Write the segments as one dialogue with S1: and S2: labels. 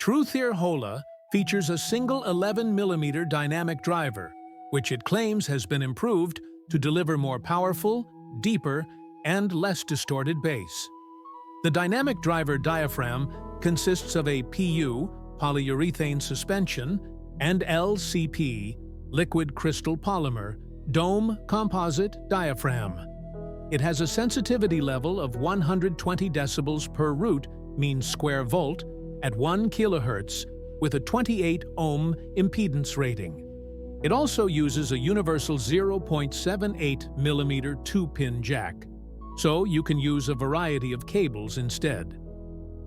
S1: Truthear Hola features a single 11mm dynamic driver, which it claims has been improved to deliver more powerful, deeper, and less distorted bass. The dynamic driver diaphragm consists of a PU, polyurethane suspension, and LCP, liquid crystal polymer, dome composite diaphragm. It has a sensitivity level of 120 decibels per root mean square volt at 1 kHz with a 28 ohm impedance rating. It also uses a universal 0.78mm 2-pin jack, so you can use a variety of cables instead.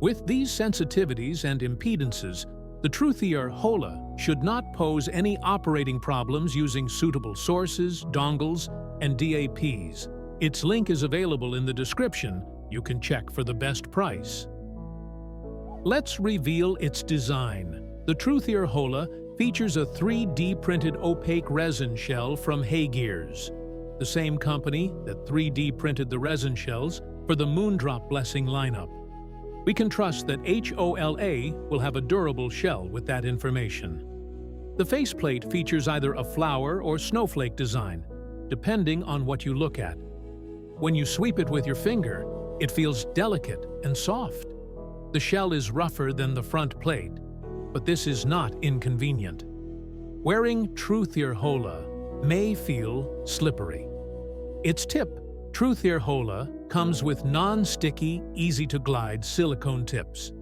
S1: With these sensitivities and impedances, the Truthear Hola should not pose any operating problems using suitable sources, dongles, and DAPs. Its link is available in the description. You can check for the best price. Let's reveal its design. The Truthear Hola features a 3D printed opaque resin shell from Gears, the same company that 3D printed the resin shells for the Moondrop Blessing lineup. We can trust that HOLA will have a durable shell with that information. The faceplate features either a flower or snowflake design, depending on what you look at. When you sweep it with your finger, it feels delicate and soft. The shell is rougher than the front plate, but this is not inconvenient. Wearing Truthear Hola may feel slippery. Its tip, Truthear Hola, comes with non-sticky, easy-to-glide silicone tips.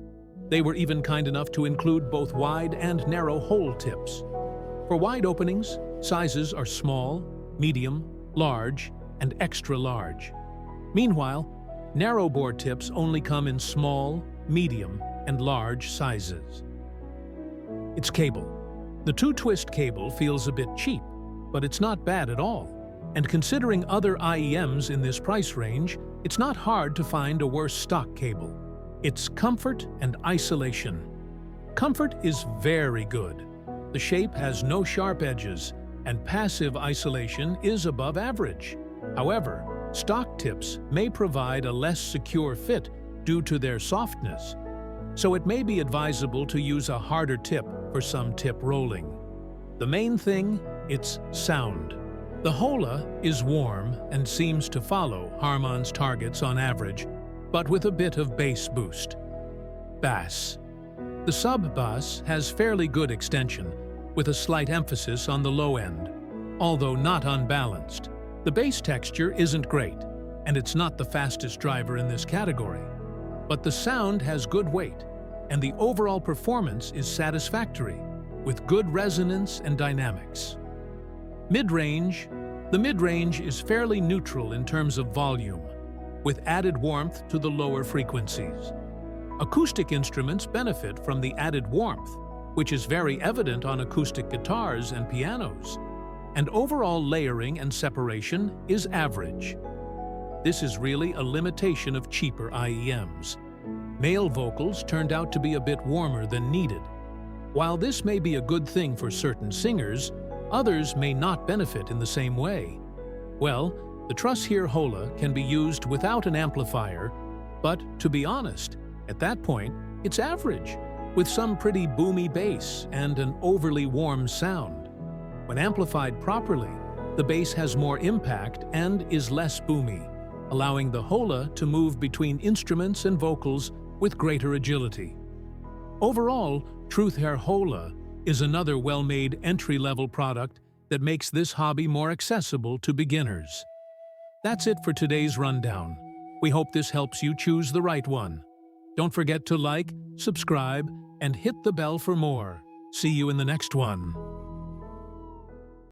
S1: They were even kind enough to include both wide and narrow hole tips. For wide openings, sizes are small, medium, large, and extra large. Meanwhile, narrow bore tips only come in small, medium, and large sizes. Its cable. The 2-twist cable feels a bit cheap, but it's not bad at all. And considering other IEMs in this price range, it's not hard to find a worse stock cable. It's comfort and isolation. Comfort is very good. The shape has no sharp edges, and passive isolation is above average. However, stock tips may provide a less secure fit due to their softness, so it may be advisable to use a harder tip for some tip rolling. The main thing, it's sound. The Hola is warm and seems to follow Harman's targets on average, but with a bit of bass boost. Bass. The sub-bass has fairly good extension, with a slight emphasis on the low end, although not unbalanced. The bass texture isn't great, and it's not the fastest driver in this category. But the sound has good weight, and the overall performance is satisfactory, with good resonance and dynamics. Mid-range. The mid-range is fairly neutral in terms of volume, with added warmth to the lower frequencies. Acoustic instruments benefit from the added warmth, which is very evident on acoustic guitars and pianos, and overall layering and separation is average. This is really a limitation of cheaper IEMs. Male vocals turned out to be a bit warmer than needed. While this may be a good thing for certain singers, others may not benefit in the same way. Well, the Truthear Hola can be used without an amplifier, but to be honest, at that point, it's average, with some pretty boomy bass and an overly warm sound. When amplified properly, the bass has more impact and is less boomy, allowing the Hola to move between instruments and vocals with greater agility. Overall, Truthear Hola is another well-made entry-level product that makes this hobby more accessible to beginners. That's it for today's rundown. We hope this helps you choose the right one. Don't forget to like, subscribe, and hit the bell for more. See you in the next one.